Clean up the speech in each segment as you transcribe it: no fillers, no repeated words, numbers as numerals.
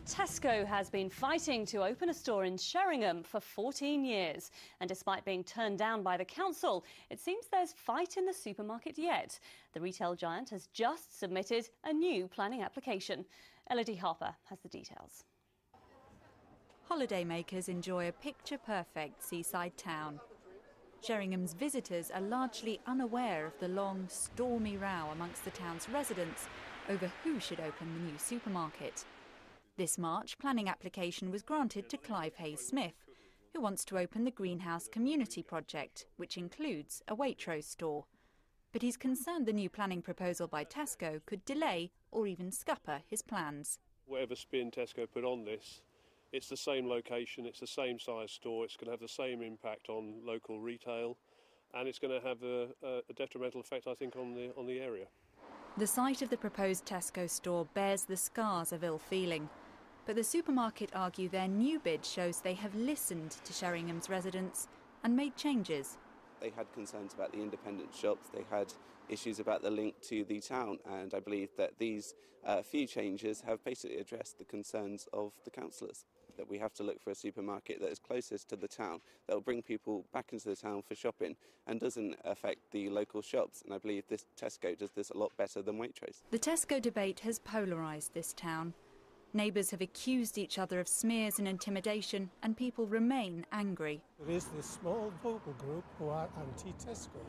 Tesco has been fighting to open a store in Sheringham for 14 years. And despite being turned down by the council, it seems there's fight in the supermarket yet. The retail giant has just submitted a new planning application. Elodie Harper has the details. Holidaymakers enjoy a picture-perfect seaside town. Sheringham's visitors are largely unaware of the long, stormy row amongst the town's residents over who should open the new supermarket. This March, planning application was granted to Clive Hayes-Smith, who wants to open the Greenhouse Community Project, which includes a Waitrose store. But he's concerned the new planning proposal by Tesco could delay or even scupper his plans. Whatever spin Tesco put on this, it's the same location, it's the same size store, it's going to have the same impact on local retail, and it's going to have a detrimental effect, I think, on the area. The site of the proposed Tesco store bears the scars of ill feeling. But the supermarket argue their new bid shows they have listened to Sheringham's residents and made changes. They had concerns about the independent shops, they had issues about the link to the town, and I believe that these few changes have basically addressed the concerns of the councillors. That we have to look for a supermarket that is closest to the town, that will bring people back into the town for shopping and doesn't affect the local shops. And I believe this Tesco does this a lot better than Waitrose. The Tesco debate has polarised this town. Neighbours have accused each other of smears and intimidation, and people remain angry. There is this small vocal group who are anti-Tesco,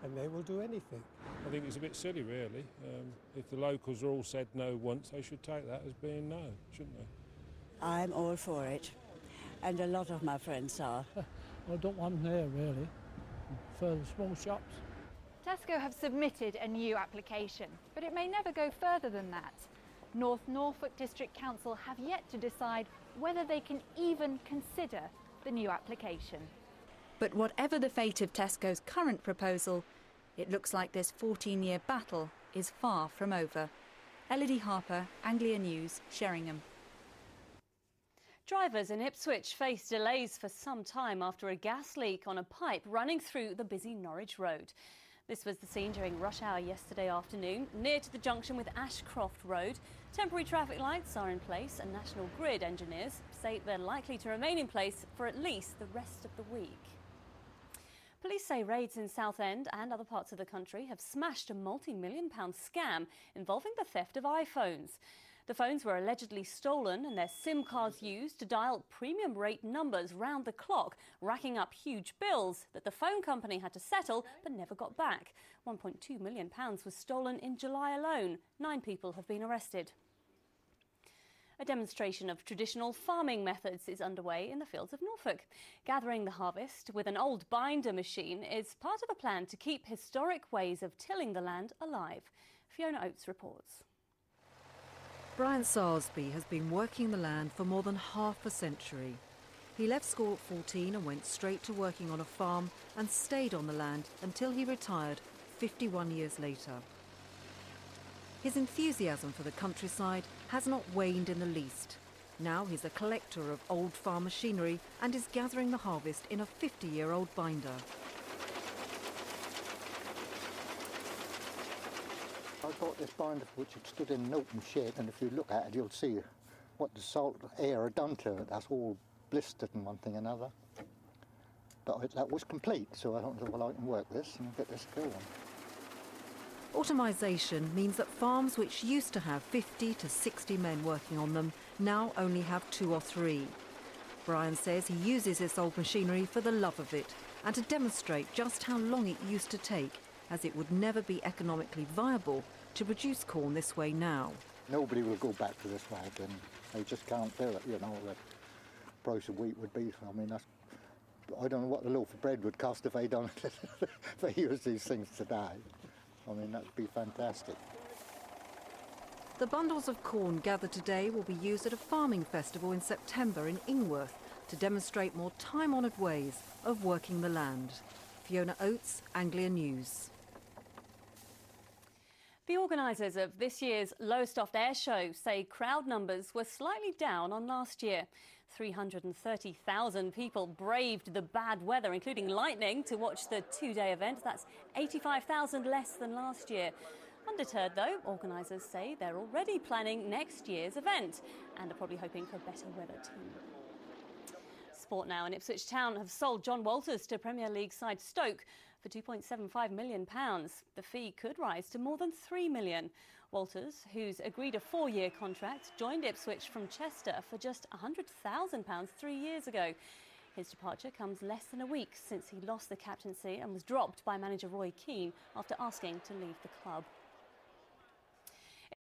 and they will do anything. I think it's a bit silly, really. If the locals all said no once, they should take that as being no, shouldn't they? I'm all for it, and a lot of my friends are. I don't want them there, really, for the small shops. Tesco have submitted a new application, but it may never go further than that. North Norfolk District Council have yet to decide whether they can even consider the new application. But whatever the fate of Tesco's current proposal, it looks like this 14-year battle is far from over. Elodie Harper, Anglia News, Sheringham. Drivers in Ipswich face delays for some time after a gas leak on a pipe running through the busy Norwich Road. This was the scene during rush hour yesterday afternoon, near to the junction with Ashcroft Road. Temporary traffic lights are in place and National Grid engineers say they're likely to remain in place for at least the rest of the week. Police say raids in Southend and other parts of the country have smashed a multi-million-pound scam involving the theft of iPhones. The phones were allegedly stolen and their SIM cards used to dial premium rate numbers round the clock, racking up huge bills that the phone company had to settle but never got back. £1.2 million was stolen in July alone. 9 people have been arrested. A demonstration of traditional farming methods is underway in the fields of Norfolk. Gathering the harvest with an old binder machine is part of a plan to keep historic ways of tilling the land alive. Fiona Oates reports. Brian Sarsby has been working the land for more than half a century. He left school at 14 and went straight to working on a farm and stayed on the land until he retired 51 years later. His enthusiasm for the countryside has not waned in the least. Now he's a collector of old farm machinery and is gathering the harvest in a 50-year-old binder. I got this binder which had stood in an open shed, and if you look at it you'll see what the salt air had done to it. That's all blistered and one thing and another. But that was complete, so I thought, well, I can work this and get this going. Automisation means that farms which used to have 50 to 60 men working on them now only have 2 or 3. Brian says he uses this old machinery for the love of it and to demonstrate just how long it used to take, as it would never be economically viable to produce corn this way now. Nobody will go back to this way again. They just can't do it, you know. The price of wheat would be, I mean, I don't know what the loaf of bread would cost if they use these things today. I mean, that would be fantastic. The bundles of corn gathered today will be used at a farming festival in September in Ingworth to demonstrate more time-honoured ways of working the land. Fiona Oates, Anglia News. The organisers of this year's Lowestoft Air Show say crowd numbers were slightly down on last year. 330,000 people braved the bad weather, including lightning, to watch the 2-day event. That's 85,000 less than last year. Undeterred though, organisers say they're already planning next year's event and are probably hoping for better weather too. Sport now, and Ipswich Town have sold John Walters to Premier League side Stoke for £2.75 million. The fee could rise to more than £3 million. Walters, who's agreed a 4-year contract, joined Ipswich from Chester for just £100,000 3 years ago. His departure comes less than a week since he lost the captaincy and was dropped by manager Roy Keane after asking to leave the club.